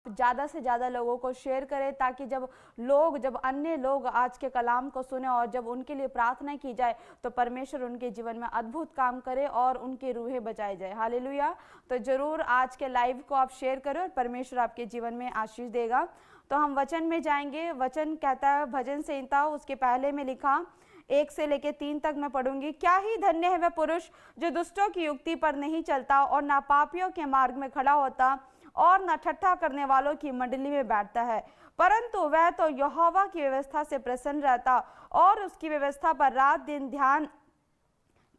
ज़्यादा से ज़्यादा लोगों को शेयर करें, ताकि जब अन्य लोग आज के कलाम को सुने और जब उनके लिए प्रार्थना की जाए तो परमेश्वर उनके जीवन में अद्भुत काम करे और उनकी रूहें बचाई जाए। हालेलुया। तो ज़रूर आज के लाइव को आप शेयर करें और परमेश्वर आपके जीवन में आशीष देगा। तो हम वचन में जाएंगे। वचन कहता है भजन संहिता उसके पहले में लिखा 1 से लेकर 3 तक मैं पढ़ूंगी। क्या ही धन्य है वह पुरुष जो दुष्टों की युक्ति पर नहीं चलता और ना पापियों के मार्ग में खड़ा होता और न ठट्ठा करने वालों की मंडली में बैठता है, परंतु वह तो यहोवा की व्यवस्था से प्रसन्न रहता और उसकी व्यवस्था पर रात दिन ध्यान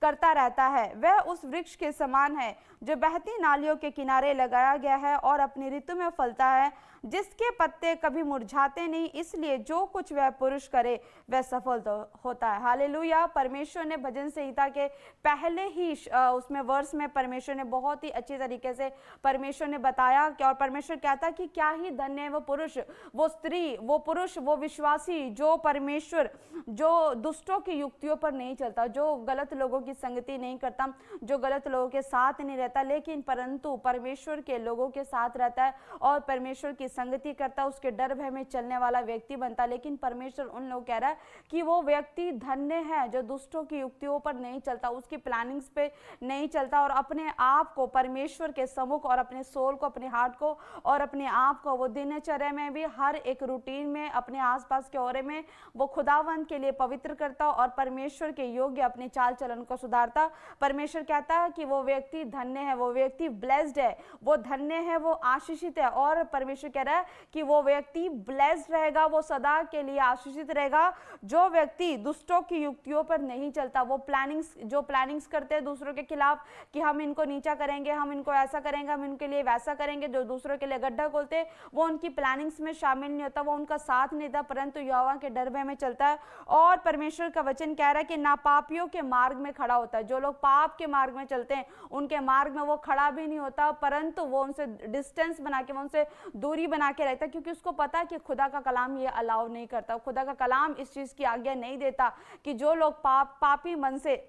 करता रहता है। वह उस वृक्ष के समान है जो बहती नालियों के किनारे लगाया गया है और अपनी ऋतु में फलता है, जिसके पत्ते कभी मुरझाते नहीं, इसलिए जो कुछ वह पुरुष करे वह सफल तो होता है। हालेलुया। परमेश्वर ने भजन संहिता के पहले ही उसमें वर्ष में परमेश्वर ने बहुत ही अच्छी तरीके से परमेश्वर ने बताया कि, और परमेश्वर कहता कि क्या ही धन्य है वो पुरुष, वो स्त्री, वो पुरुष, वो विश्वासी जो परमेश्वर, जो दुष्टों की युक्तियों पर नहीं चलता, जो गलत लोगों की संगति नहीं करता, जो गलत लोगों के साथ नहीं रहता, लेकिन परंतु परमेश्वर के लोगों के साथ रहता है और परमेश्वर की संगति करता, उसके डर भय में चलने वाला व्यक्ति बनता। लेकिन परमेश्वर उन लोग कह रहा है कि वो व्यक्ति धन्य है जो दुष्टों की युक्तियों पर नहीं चलता, उसकी प्लानिंग्स पे नहीं चलता और अपने आप को परमेश्वर के सम्मुख और अपने सोल को, अपने हार्ट को और अपने आप को वो दिनचर्या में भी हर एक रूटीन में अपने आसपास के ओरे में वो खुदावंत के लिए पवित्र करता और परमेश्वर के योग्य अपने चाल चलन को सुधारता। परमेश्वर कहता है कि वो व्यक्ति धन्य है, वो व्यक्ति ब्लेस्ड है, वो धन्य है, वो आशीषित है। और परमेश्वर कह रहा है कि वो व्यक्ति ब्लेस्ड रहेगा, वो सदा के लिए आशीषित रहेगा जो व्यक्ति दुष्टों की युक्तियों पर नहीं चलता। वो प्लानिंग्स करते हैं दूसरों के खिलाफ कि हम इनको नीचा करेंगे, हम इनको ऐसा करेंगे, हम इनके लिए वैसा करेंगे, जो दूसरों के लिए गड्ढा खोलते, वो उनकी प्लानिंग्स में शामिल नहीं होता, वो उनका साथ नहीं देता, परंतु यहोवा के डर भय में चलता है। और परमेश्वर का वचन कह रहा है कि नापापियों के मार्ग में खड़ा होता है। जो लोग पाप के मार्ग में चलते हैं उनके मार्ग में वो खड़ा भी नहीं होता, परंतु वो उनसे डिस्टेंस बना के, वो उनसे दूरी बना के रहता है, क्योंकि उसको पता है कि खुदा का कलाम ये अलाउ नहीं करता, खुदा का कलाम इस चीज की आज्ञा नहीं देता कि जो लोग पापी मन से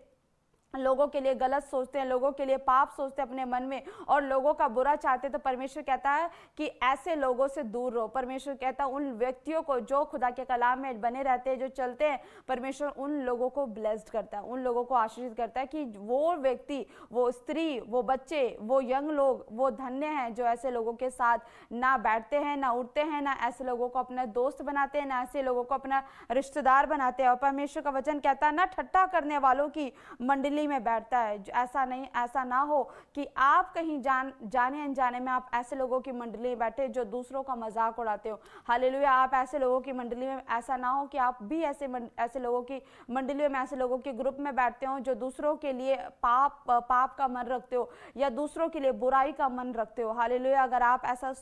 लोगों के लिए गलत सोचते हैं, लोगों के लिए पाप सोचते हैं अपने मन में और लोगों का बुरा चाहते हैं, तो परमेश्वर कहता है कि ऐसे लोगों से दूर रहो। परमेश्वर कहता है उन व्यक्तियों को जो खुदा के कलाम में बने रहते हैं, जो चलते हैं, परमेश्वर उन लोगों को ब्लेस्ड करता है, उन लोगों को आशीषित करता है कि वो व्यक्ति, वो स्त्री, वो बच्चे, वो यंग लोग, वो धन्य हैं जो ऐसे लोगों के साथ ना बैठते हैं, ना उठते हैं, ना ऐसे लोगों को अपना दोस्त बनाते हैं, ना ऐसे लोगों को अपना रिश्तेदार बनाते हैं। और परमेश्वर का वचन कहता है ना ठट्ठा करने वालों की मंडली में बैठता है। ऐसा ना हो कि आप कहीं जाने अनजाने में आप ऐसे लोगों की मंडली में बैठे जो दूसरों का मजाक उड़ाते हो। हालेलुया। आप ऐसे लोगों की मंडली में, ऐसा ना हो कि आप भी ऐसे लोगों की मंडली में, ऐसे लोगों के ग्रुप में बैठते हो जो दूसरों के लिए पाप का मन रखते हो या दूसरों के लिए बुराई का मन रखते हो। हालेलुया। अगर आप ऐसा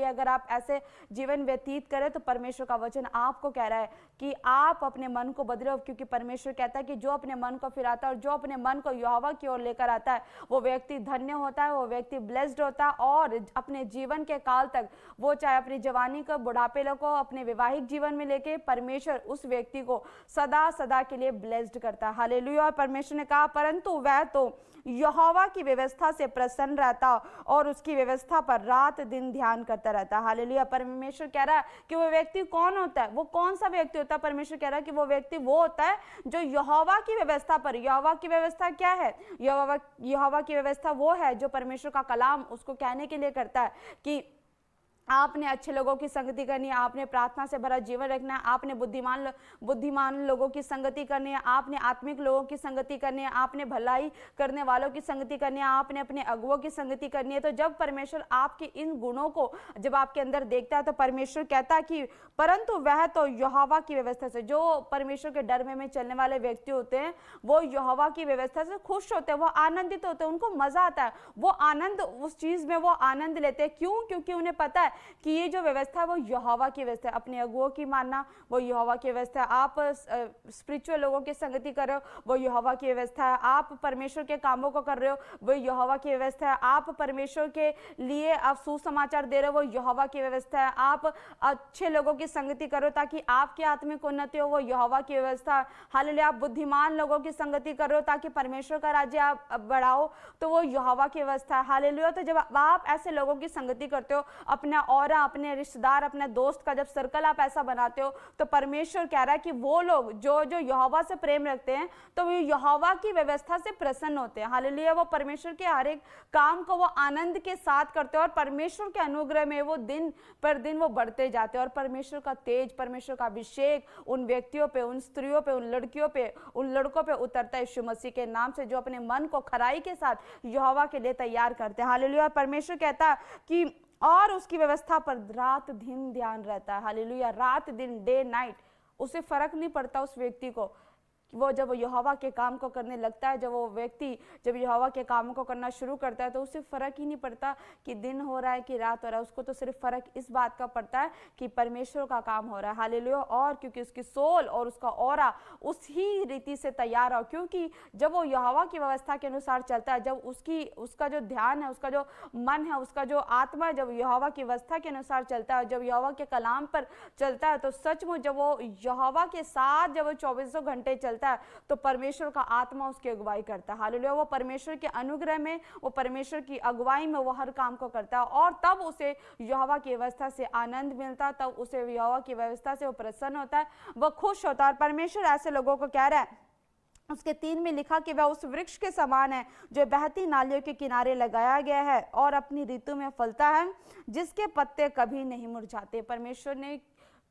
अगर आप ऐसे जीवन व्यतीत करें तो परमेश्वर का वचन आपको कह रहा है कि आप अपने मन को बदलो, क्योंकि परमेश्वर कहता है कि जो अपने मन को फिराता है और जो अपने मन को यहोवा की ओर लेकर आता है वो व्यक्ति धन्य होता है, वो व्यक्ति ब्लेस्ड होता है और अपने जीवन के काल तक, वो चाहे अपनी जवानी को, बुढ़ापे को, अपने वैवाहिक जीवन में लेके परमेश्वर उस व्यक्ति को सदा सदा के लिए ब्लेस्ड करता है। हालेलुया। परमेश्वर ने कहा परंतु वह तो यहोवा की व्यवस्था से प्रसन्न रहता और उसकी व्यवस्था पर रात दिन ध्यान करता रहता। हालेलुया। परमेश्वर कह रहा है कि वो व्यक्ति कौन होता है, वो कौन सा व्यक्ति होता है। परमेश्वर कह रहा है कि वो व्यक्ति वो होता है जो यहोवा की व्यवस्था पर, यहोवा की व्यवस्था क्या है, यहोवा की व्यवस्था वो है जो परमेश्वर का कलाम उसको कहने के लिए करता है कि आपने अच्छे लोगों की संगति करनी है, आपने प्रार्थना से भरा जीवन रखना है, आपने बुद्धिमान लोगों की संगति करनी है, आपने आत्मिक लोगों की संगति करनी है, आपने भलाई करने वालों की संगति करनी है, आपने अपने अगुओं की संगति करनी है। तो जब परमेश्वर आपके इन गुणों को जब आपके अंदर देखता है तो परमेश्वर कहता है कि परंतु वह तो यहोवा की व्यवस्था से, जो परमेश्वर के डर में चलने वाले व्यक्ति होते हैं वो यहोवा की व्यवस्था से खुश होते हैं, वो आनंदित होते हैं, उनको मजा आता है, वो आनंद, उस चीज में वो आनंद लेते हैं। क्यों? क्योंकि उन्हें पता है कि ये जो व्यवस्था है वो यहोवा की व्यवस्था है। अपने अगुओं की मानना वो यहोवा की व्यवस्था है। आप स्पिरिचुअल लोगों की संगति कर रहे हो वो यहोवा की व्यवस्था है। आप परमेश्वर के कामों को कर रहे हो वो यहोवा की व्यवस्था है। आप परमेश्वर के लिए आप सुसमाचार दे रहे हो वो यहोवा की व्यवस्था है। आप अच्छे लोगों की संगति करो ताकि आपकी आत्मिक उन्नति हो वो यहोवा की व्यवस्था है। हालेलुया। आप बुद्धिमान लोगों की संगति कर रहे हो ताकि परमेश्वर का राज्य आप बढ़ाओ तो वो यहोवा की व्यवस्था है। हालेलुया। तो जब आप ऐसे लोगों की संगति करते हो, अपना ऑरा, अपने रिश्तेदार, अपने दोस्त का जब सर्कल आप ऐसा बनाते हो, तो परमेश्वर कह रहा है कि वो लोग जो जो यहोवा से प्रेम रखते हैं तो वो यहोवा की व्यवस्था से प्रसन्न होते हैं। हालेलुया। वो परमेश्वर के हर एक काम को वो आनंद के साथ करते हैं और परमेश्वर के अनुग्रह में वो दिन पर दिन वो बढ़ते जाते हैं और परमेश्वर का तेज, परमेश्वर का अभिषेक उन व्यक्तियों पे, उन स्त्रियों पे, उन लड़कियों पे, उन लड़कों पे उतरता है यीशु मसीह के नाम से, जो अपने मन को खराई के साथ यहोवा के लिए तैयार करते हैं। हालेलुया। परमेश्वर कहता है कि और उसकी व्यवस्था पर रात दिन ध्यान रहता है। हालेलुया। रात दिन, डे नाइट, उसे फर्क नहीं पड़ता उस व्यक्ति को। वो जब यहोवा के काम को करने लगता है, जब वो व्यक्ति जब यहोवा के कामों को करना शुरू करता है, तो उसे फर्क ही नहीं पड़ता कि दिन हो रहा है कि रात हो रहा है। उसको तो सिर्फ फर्क इस बात का पड़ता है कि परमेश्वर का काम हो रहा है। हालेलुया। और क्योंकि उसकी सोल और उसका ऑरा उसी रीति से तैयार हो, क्योंकि जब वो यहोवा की व्यवस्था के अनुसार चलता है, जब उसका जो ध्यान है, उसका जो मन है, उसका जो आत्मा जब यहोवा की व्यवस्था के अनुसार चलता है, जब यहोवा के कलाम पर चलता है, तो सचमुच जब वो यहोवा के साथ जब वो 24 घंटे चलता है, तो परमेश्वर का आत्मा उसकी अगुवाई करता है। हालेलुया। वो परमेश्वर के अनुग्रह में, वो परमेश्वर की अगुवाई में वो हर काम को करता है और तब उसे यहोवा की व्यवस्था से आनंद मिलता है, तब उसे यहोवा की व्यवस्था से वो प्रसन्न होता है, वह खुश होता है। और परमेश्वर ऐसे लोगों को कह रहा है, उसके 3 में लिखा कि वह उस वृक्ष के समान है जो बहती नालियों के किनारे लगाया गया है और अपनी ऋतु में फलता है, जिसके पत्ते कभी नहीं मुरझाते। परमेश्वर ने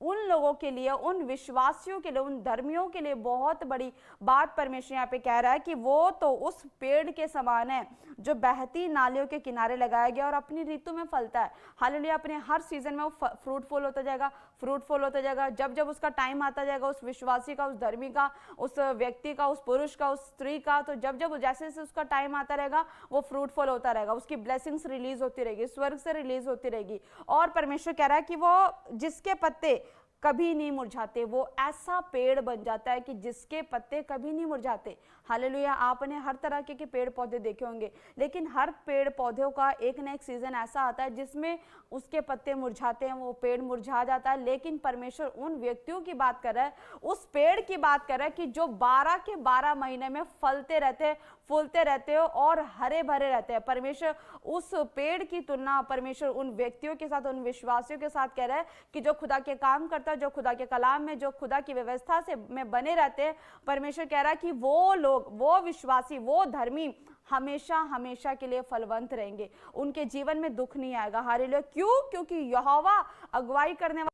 उन लोगों के लिए, उन विश्वासियों के लिए, उन धर्मियों के लिए बहुत बड़ी बात परमेश्वर यहाँ पे कह रहा है कि वो तो उस पेड़ के समान है जो बहती नालियों के किनारे लगाया गया और अपनी ऋतु में फलता है। हालेलुया। अपने हर सीजन में वो फ्रूटफुल होता जाएगा, फ्रूटफुल होता जाएगा। जब जब उसका टाइम आता जाएगा, उस विश्वासी का, उस धर्मी का, उस व्यक्ति का, उस पुरुष का, उस स्त्री का, तो जब जब जैसे जैसे उसका टाइम आता रहेगा, वो फ्रूटफुल होता रहेगा, उसकी ब्लेसिंग्स रिलीज होती रहेगी, स्वर्ग से रिलीज होती रहेगी। और परमेश्वर कह रहा है कि वो जिसके पत्ते कभी नहीं मुरझाते, वो ऐसा पेड़ बन जाता है कि जिसके पत्ते कभी नहीं मुरझाते। हालेलुया। आपने हर तरह के पेड़ पौधे देखे होंगे, लेकिन हर पेड़ पौधों का एक न एक सीजन ऐसा आता है जिसमें उसके पत्ते मुरझाते हैं, वो पेड़ मुरझा जाता है। लेकिन परमेश्वर उन व्यक्तियों की बात कर रहा है, उस पेड़ की बात कर रहा है कि जो 12 के 12 महीने में फलते रहते हैं, फूलते रहते हो और हरे भरे रहते हैं। परमेश्वर उस पेड़ की तुलना परमेश्वर उन व्यक्तियों के साथ, उन विश्वासियों के साथ कह रहा है कि जो खुदा के काम करता है, जो खुदा के कलाम में, जो खुदा की व्यवस्था से में बने रहते हैं। परमेश्वर कह रहा है कि वो लोग, वो विश्वासी, वो धर्मी हमेशा हमेशा के लिए फलवंत रहेंगे, उनके जीवन में दुख नहीं आएगा। हालेलुया। क्यों? क्योंकि यहोवा अगुवाई करने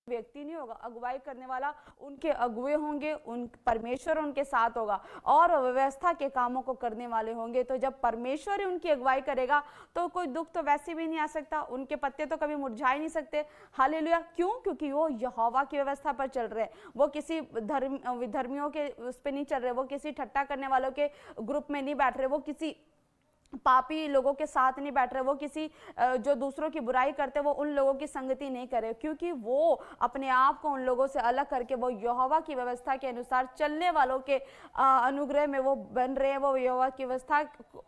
व्यक्ति नहीं होगा, अगुवाई करने वाला उनके अगुए होंगे, उन परमेश्वर उनके साथ होगा और व्यवस्था के कामों को करने वाले होंगे। तो जब परमेश्वर उनकी अगुवाई करेगा तो कोई दुख तो वैसे भी नहीं आ सकता, उनके पत्ते तो कभी मुरझा ही नहीं सकते। हालेलुया। क्यों? क्योंकि वो यहोवा की व्यवस्था पर चल रहे हैं, वो किसी धर्मियों के उस पर नहीं चल रहे, वो किसी ठट्टा करने वालों के ग्रुप में नहीं बैठ रहे, वो किसी पापी लोगों के साथ नहीं बैठ रहे, वो किसी जो दूसरों की बुराई करते वो उन लोगों की संगति नहीं करे, क्योंकि वो अपने आप को उन लोगों से अलग करके वो यहोवा की व्यवस्था के अनुसार चलने वालों के अनुग्रह में वो बन रहे हैं, वो यहोवा की व्यवस्था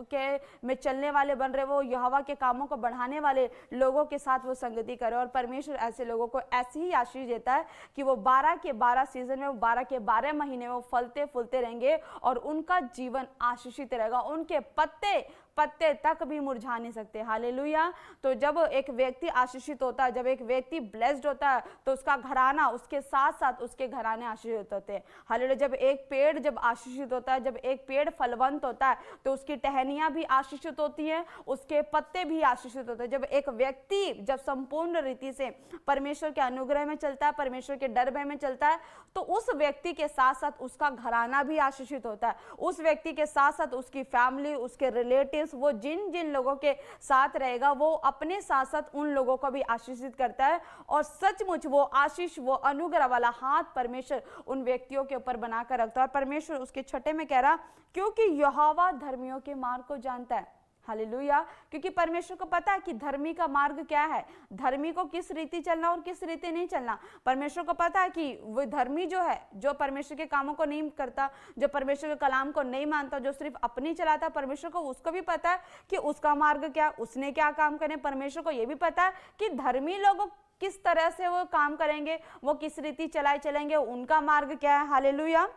के में चलने वाले बन रहे, वो यहोवा के कामों को बढ़ाने वाले लोगों के साथ वो संगति करे। और परमेश्वर ऐसे लोगों को ऐसी ही आशीष देता है कि वो 12 के 12 सीजन में, वो 12 के 12 महीने में वो फलते फूलते रहेंगे और उनका जीवन आशीषित रहेगा, उनके पत्ते तक भी मुरझा नहीं सकते। हालेलुया। तो जब एक व्यक्ति आशीषित होता है, जब एक व्यक्ति ब्लेस्ड होता है, तो उसका घराना, उसके साथ साथ उसके घराने आशीषित होते हैं। हालेलुया। जब एक पेड़ जब आशीषित होता है, जब एक पेड़ फलवंत होता है, तो उसकी टहनियां भी आशीषित होती हैं, उसके पत्ते भी आशीषित होते हैं। जब एक व्यक्ति जब संपूर्ण रीति से परमेश्वर के अनुग्रह में चलता है, परमेश्वर के डर भय में चलता है, तो उस व्यक्ति के साथ साथ उसका घराना भी आशीषित होता है, उस व्यक्ति के साथ साथ उसकी फैमिली, उसके रिलेटिव, वो जिन जिन लोगों के साथ रहेगा, वो अपने साथ साथ उन लोगों को भी आशीषित करता है। और सचमुच वो आशीष, वो अनुग्रह वाला हाथ परमेश्वर उन व्यक्तियों के ऊपर बनाकर रखता है। और परमेश्वर उसके 6 में कह रहा, क्योंकि यहोवा धर्मियों के मार्ग को जानता है। हालेलुया। क्योंकि परमेश्वर को पता है कि धर्मी का मार्ग क्या है, धर्मी को किस रीति चलना और किस रीति नहीं चलना। परमेश्वर को पता है कि वो धर्मी जो है, जो परमेश्वर के कामों को नहीं करता, जो परमेश्वर के कलाम को नहीं मानता, जो सिर्फ अपनी चलाता, परमेश्वर को उसको भी पता है कि उसका मार्ग क्या, उसने क्या काम करने। परमेश्वर को यह भी पता है कि धर्मी लोगों किस तरह से वो काम करेंगे, वो किस रीति चलेंगे, उनका मार्ग क्या है। हालेलुया।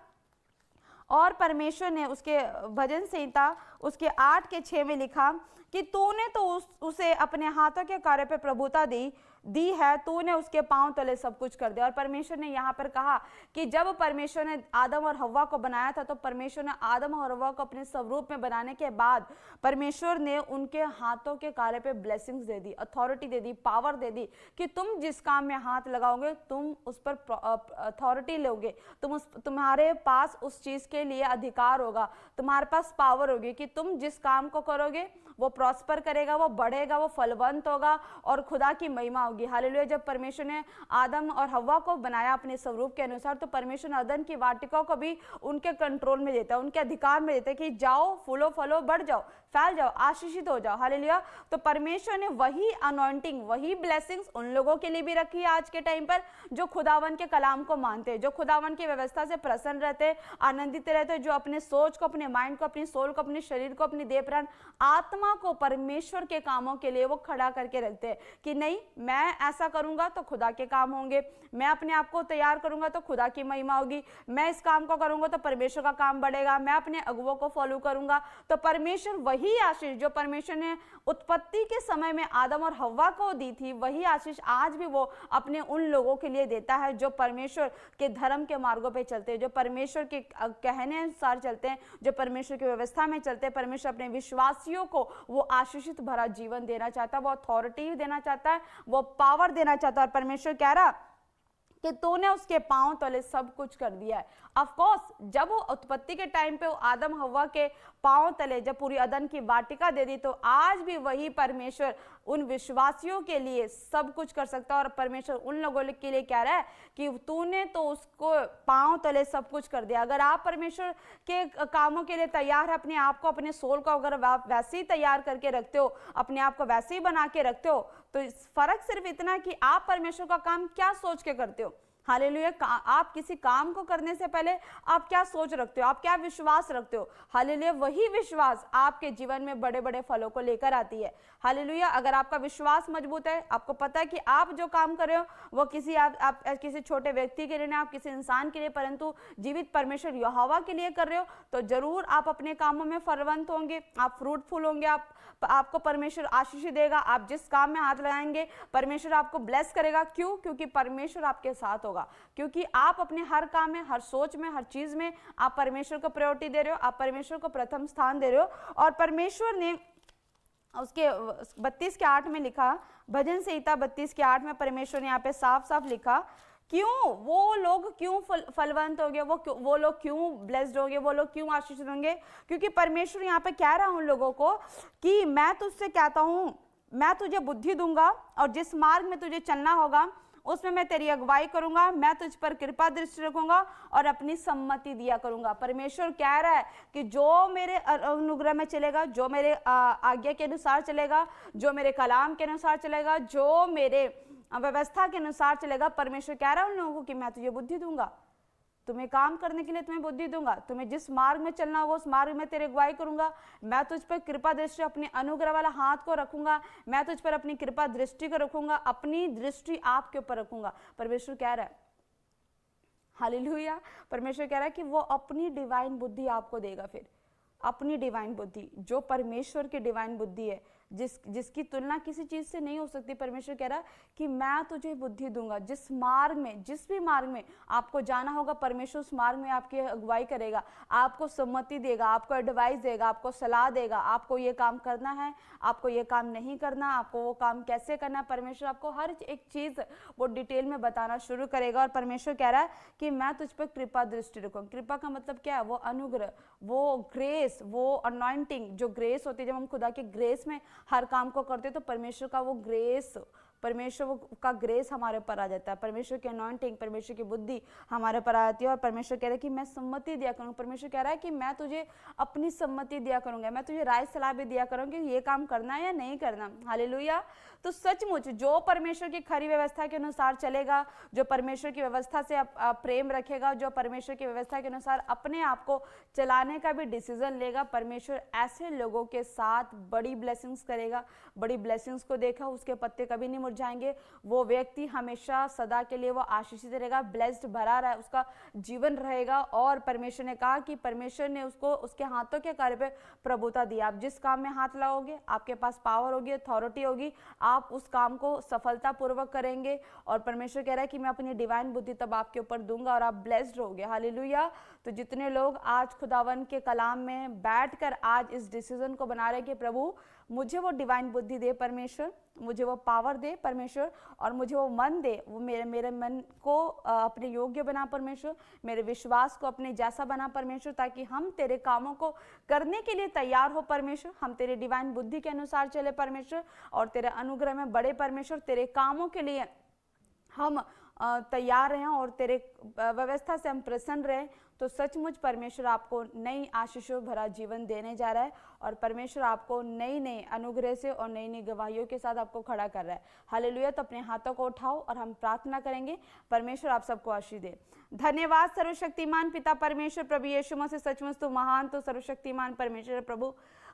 और परमेश्वर ने उसके भजन संहिता उसके 8 के 6 में लिखा कि तूने तो उसे अपने हाथों के कार्य पे प्रभुता दी, दी है, तूने उसके पांव तले सब कुछ कर दिया। और परमेश्वर ने यहाँ पर कहा कि जब परमेश्वर ने आदम और हव्वा को बनाया था तो परमेश्वर ने आदम और हव्वा को अपने स्वरूप में बनाने के बाद परमेश्वर ने उनके हाथों के कार्य पे ब्लेसिंग्स दे दी, अथॉरिटी दे दी, पावर दे दी कि तुम जिस काम में हाथ लगाओगे तुम उस पर अथॉरिटी लोगे, तुम्हारे पास उस चीज के लिए अधिकार होगा, तुम्हारे पास पावर होगी कि तुम जिस काम को करोगे वो प्रॉस्पर करेगा, वो बढ़ेगा, वो फलवंत होगा और खुदा की महिमा होगी। हालेलुया। जब परमेश्वर ने आदम और हव्वा को बनाया अपने स्वरूप के अनुसार तो परमेश्वर ने अदन की वाटिका को भी उनके कंट्रोल में देता है, उनके अधिकार में देता है कि जाओ, फूलो फलो, बढ़ जाओ, फैल जाओ, आशीषित हो जाओ। हालेलुया। तो परमेश्वर ने वही अनॉइंटिंग, वही ब्लेसिंग्स उन लोगों के लिए भी रखी है आज के टाइम पर जो खुदावन के कलाम को मानते हैं, जो खुदावन की व्यवस्था से प्रसन्न रहते हैं, आनंदित रहते हैं, जो अपने सोच को, अपने माइंड को, अपनी सोल को, अपने शरीर को, अपनी देह प्राण आत्मा को परमेश्वर के कामों के लिए वो खड़ा करके रखते हैं कि नहीं, मैं ऐसा करूंगा तो खुदा के काम होंगे, मैं अपने आप को तैयार करूंगा तो खुदा की महिमा होगी, मैं इस काम को करूंगा तो परमेश्वर का काम बढ़ेगा, मैं अपने अगुवों को फॉलो करूंगा तो परमेश्वर वही आशीष जो परमेश्वर ने उत्पत्ति के समय में आदम और हव्वा को दी थी, वही आशीष आज भी वो अपने उन लोगों के लिए देता है जो परमेश्वर के धर्म के मार्गों पे चलते हैं, जो परमेश्वर के कहने अनुसार चलते हैं, जो परमेश्वर की व्यवस्था में चलते हैं। परमेश्वर अपने विश्वासियों को वो आशीषित भरा जीवन देना चाहता है, वो अथॉरिटी देना चाहता है, वो पावर देना चाहता है। और परमेश्वर कह रहा कि तूने उसके पांव तले सब कुछ कर दिया है। ऑफ कोर्स जब वो उत्पत्ति के टाइम पे वो आदम हव्वा के पांव तले जब पूरी अदन की वाटिका दे दी तो आज भी वही परमेश्वर उन विश्वासियों के लिए सब कुछ कर सकता है। और परमेश्वर उन लोगों के लिए कह रहा है कि तूने तो उसको पांव तले सब कुछ कर दिया। अगर आप परमेश्वर के कामों के लिए तैयार है, अपने आप को, अपने सोल को अगर आप वैसे ही तैयार करके रखते हो, अपने आप को वैसे ही बना के रखते हो, तो फर्क सिर्फ इतना है कि आप परमेश्वर का काम क्या सोच के करते हो। हालेलुया। आप किसी काम को करने से पहले आप क्या सोच रखते हो, आप क्या विश्वास रखते हो। हालेलुया। वही विश्वास आपके जीवन में बड़े बड़े फलों को लेकर आती है। हालेलुया। अगर आपका विश्वास मजबूत है, आपको पता है कि आप जो काम कर रहे हो वो किसी आप किसी छोटे व्यक्ति के लिए नहीं, आप किसी इंसान के लिए, परंतु जीवित परमेश्वर यहोवा के लिए कर रहे हो, तो जरूर आप अपने कामों में फलवंत होंगे, आप फ्रूटफुल होंगे, आपको परमेश्वर आशीष देगा। आप जिस काम में हाथ लगाएंगे परमेश्वर आपको ब्लेस करेगा। क्यों? क्योंकि परमेश्वर आपके साथ होगा, क्योंकि आप अपने हर काम में, हर सोच में, हर चीज में आप परमेश्वर को प्रायोरिटी दे रहे हो, आप परमेश्वर को प्रथम स्थान दे रहे हो। और परमेश्वर ने उसके 32:8 में लिखा, भजन संहिता 32:8 में परमेश्वर ने यहाँ पे साफ साफ लिखा, क्यों वो लोग क्यों फलवंत होंगे, वो लोग क्यों ब्लेस्ड होंगे, वो लोग क्यों आशीषित होंगे। क्योंकि परमेश्वर यहाँ पे कह रहा है उन लोगों को कि मैं तुझसे कहता हूँ, मैं तुझे बुद्धि दूंगा और जिस मार्ग में तुझे चलना होगा उसमें मैं तेरी अगुवाई करूंगा, मैं तुझ पर कृपा दृष्टि रखूंगा और अपनी सम्मति दिया करूंगा। परमेश्वर कह रहा है कि जो मेरे अनुग्रह में चलेगा, जो मेरे आज्ञा के अनुसार चलेगा, जो मेरे कलाम के अनुसार चलेगा, जो मेरे व्यवस्था के अनुसार चलेगा, परमेश्वर कह रहा है उन लोगों को कि मैं तुझे बुद्धि दूंगा, तुम्हें काम करने के लिए तुम्हें बुद्धि दूंगा, तुम्हें जिस मार्ग में चलना होगा उस मार्ग में तेरी अगुवाई करूंगा, मैं तुझ पर कृपा दृष्टि, अपने अनुग्रह वाला हाथ को रखूंगा, मैं तुझ पर अपनी कृपा दृष्टि को रखूंगा, अपनी दृष्टि आपके ऊपर रखूंगा। परमेश्वर कह रहा है, हालेलुया। परमेश्वर कह रहा है कि वो अपनी डिवाइन बुद्धि आपको देगा, फिर अपनी डिवाइन बुद्धि जो परमेश्वर की डिवाइन बुद्धि है, जिसकी तुलना किसी चीज से नहीं हो सकती। परमेश्वर कह रहा है कि मैं तुझे बुद्धि दूंगा, जिस मार्ग में, जिस भी मार्ग में आपको जाना होगा परमेश्वर उस मार्ग में आपकी अगुवाई करेगा, आपको सम्मति देगा, आपको एडवाइस देगा, आपको सलाह देगा, आपको ये काम करना है, आपको ये काम नहीं करना, आपको वो काम कैसे करना है। परमेश्वर आपको हर एक चीज वो डिटेल में बताना शुरू करेगा। और परमेश्वर कह रहा है कि मैं तुझ पर कृपा दृष्टि रखूंगा। कृपा का मतलब क्या है? वो अनुग्रह, वो ग्रेस, वो अनॉइंटिंग, जो ग्रेस होती है। जब हम खुदा के ग्रेस में हर काम को करते तो परमेश्वर का वो ग्रेस, परमेश्वर का ग्रेस हमारे ऊपर आ जाता है, परमेश्वर की अनॉइंटिंग, परमेश्वर की बुद्धि हमारे ऊपर आ जाती है। और परमेश्वर कह रहा है कि मैं सम्मति दिया करूंगा। परमेश्वर कह रहा है कि मैं तुझे अपनी सम्मति दिया करूंगा, मैं तुझे राय सलाह भी दिया करूंगा कि ये काम करना है या नहीं करना। हालेलुया। तो सचमुच जो परमेश्वर की खरी व्यवस्था के अनुसार चलेगा, जो परमेश्वर की व्यवस्था से प्रेम रखेगा, जो परमेश्वर की व्यवस्था के अनुसार अपने आप को चलाने का भी डिसीजन लेगा, परमेश्वर ऐसे लोगों के साथ बड़ी ब्लेसिंग्स करेगा, बड़ी ब्लेसिंग्स को देखा, उसके पत्ते कभी नहीं जाएंगे, वो व्यक्ति हमेशा सदा के लिए वो आशीषित रहेगा, ब्लेस्ड भरा रहा, उसका जीवन रहेगा। और परमेश्वर ने कहा कि परमेश्वर ने उसको उसके हाथों के कार्य पे प्रभुता दी। आप जिस काम में हाथ लगाओगे, आपके पास पावर होगी, अथॉरिटी होगी, आप उस काम को सफलतापूर्वक करेंगे। और परमेश्वर कह रहा है कि मैं अपनी डिवाइन बुद्धि तब आपके ऊपर दूंगा और आप ब्लेस्ड रहोगे। हालेलुया। तो जितने लोग आज खुदावन के कलाम में बैठकर आज इस डिसीजन को बना रहे कि प्रभु मुझे वो डिवाइन बुद्धि दे परमेश्वर, मुझे वो पावर दे परमेश्वर, और मुझे वो मन दे, वो मेरे मन को अपने योग्य बना परमेश्वर, मेरे विश्वास को अपने जैसा बना परमेश्वर, ताकि हम तेरे कामों को करने के लिए तैयार हो परमेश्वर, हम तेरे डिवाइन बुद्धि के अनुसार चले परमेश्वर, और तेरे अनुग्रह में बड़े परमेश्वर, तेरे कामों के लिए हम तैयार रहें और तेरे व्यवस्था से हम प्रसन्न रहें। तो सचमुच परमेश्वर आपको नई आशीषों भरा जीवन देने जा रहा है, और परमेश्वर आपको नई नई अनुग्रह से और नई नई गवाहियों के साथ आपको खड़ा कर रहा है। हालेलुया। तो अपने हाथों को उठाओ और हम प्रार्थना करेंगे। परमेश्वर आप सबको आशीष दे। धन्यवाद सर्वशक्तिमान पिता परमेश्वर, प्रभु यीशु मसीह, सचमुच तू महान, तो सर्वशक्तिमान परमेश्वर प्रभु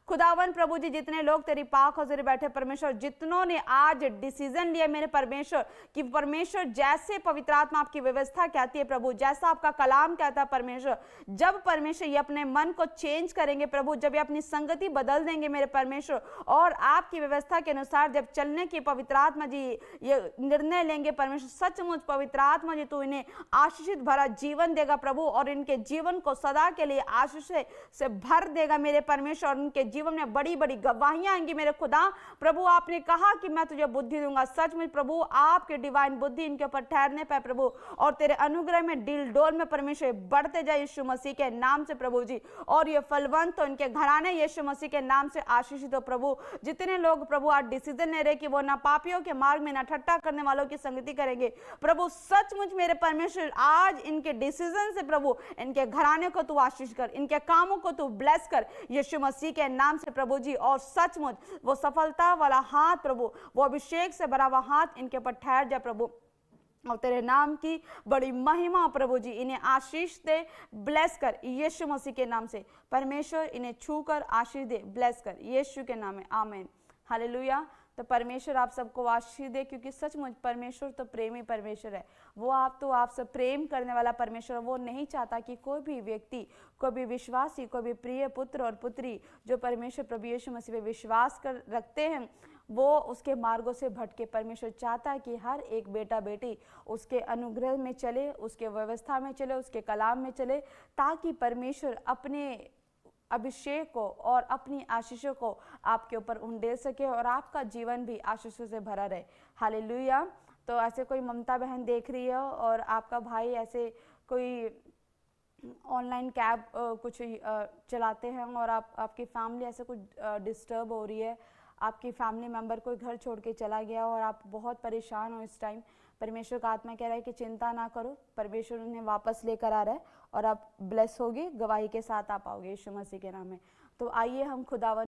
खुदावन प्रभु जी, जितने लोग तेरी पाक हज़ूरी बैठे परमेश्वर, जितनों ने आज डिसीजन लिया मेरे परमेश्वर कि परमेश्वर जैसे पवित्र आत्मा आपकी व्यवस्था कहती है प्रभु, जैसा आपका कलाम कहता है परमेश्वर, जब परमेश्वर ये अपने मन को चेंज करेंगे प्रभु, जब ये अपनी संगति बदल देंगे मेरे परमेश्वर, और आपकी व्यवस्था के अनुसार जब चलने की पवित्र आत्मा जी ये निर्णय लेंगे परमेश्वर, सचमुच पवित्र आत्मा जी तू इन्हें आशीषित भरा जीवन देगा प्रभु, और इनके जीवन को सदा के लिए आशीष से भर देगा मेरे परमेश्वर, और उनके जीवन में बड़ी बड़ी गवाहियां आएंगी मेरे खुदा प्रभु। आपने कहा कि मैं तुझे बुद्धि दूंगा, सचमुच प्रभु आपके डिवाइन बुद्धि इनके ऊपर ठहरने पाए प्रभु, और तेरे अनुग्रह में डिल डोल में परमेश्वर बढ़ते जाए यीशु मसीह के नाम से प्रभु जी, और ये फलवंत हो इनके घराने यीशु मसीह के नाम से आशीषित हो प्रभु। जितने लोग प्रभु आज डिसीजन ले रहे कि वो ना पापियों के मार्ग में ना ठट्टा करने वालों की संगति करेंगे प्रभु, सचमुच मेरे परमेश्वर आज इनके डिसीजन से प्रभु इनके घराने को तू आशीष कर, इनके कामों को तू ब्लेस कर यीशु मसीह के नाम से प्रभु जी, और सचमुच वो सफलता वाला हाथ प्रभु, वो अभिषेक से भरा हुआ हाथ इनके ऊपर ठहर जाए प्रभु, और तेरे नाम की बड़ी महिमा प्रभु जी, इन्हें आशीष दे, ब्लेस कर यीशु मसीह के नाम से परमेश्वर, इन्हें छू कर आशीष दे, ब्लेस कर यीशु के नाम में, आमीन। हालेलुया। तो परमेश्वर आप सबको आशीष दे, क्योंकि सचमुच परमेश्वर तो प्रेमी परमेश्वर है, वो आपसे प्रेम करने वाला परमेश्वर, वो नहीं चाहता कि कोई भी व्यक्ति, कोई भी विश्वासी, कोई भी प्रिय पुत्र और पुत्री जो परमेश्वर प्रभु यीशु मसीह पे विश्वास कर रखते हैं वो उसके मार्गों से भटके। परमेश्वर चाहता है कि हर एक बेटा बेटी उसके अनुग्रह में चले, उसके व्यवस्था में चले, उसके कलाम में चले, ताकि परमेश्वर अपने अभिषेक को और अपनी आशीषों को आपके ऊपर उंडेल सके और आपका जीवन भी आशीषों से भरा रहे। हालेलुया। तो ऐसे कोई ममता बहन देख रही है और आपका भाई ऐसे कोई ऑनलाइन कैब कुछ चलाते हैं और आपकी फैमिली ऐसे कुछ डिस्टर्ब हो रही है, आपकी फैमिली मेंबर कोई घर छोड़ के चला गया और आप बहुत परेशान हो इस टाइम, परमेश्वर का आत्मा कह रहा है कि चिंता ना करो, परमेश्वर उन्हें वापस लेकर आ रहा है और आप ब्लेस होगी, गवाही के साथ आप आओगे यीशु मसीह के नाम में। तो आइए हम खुदावन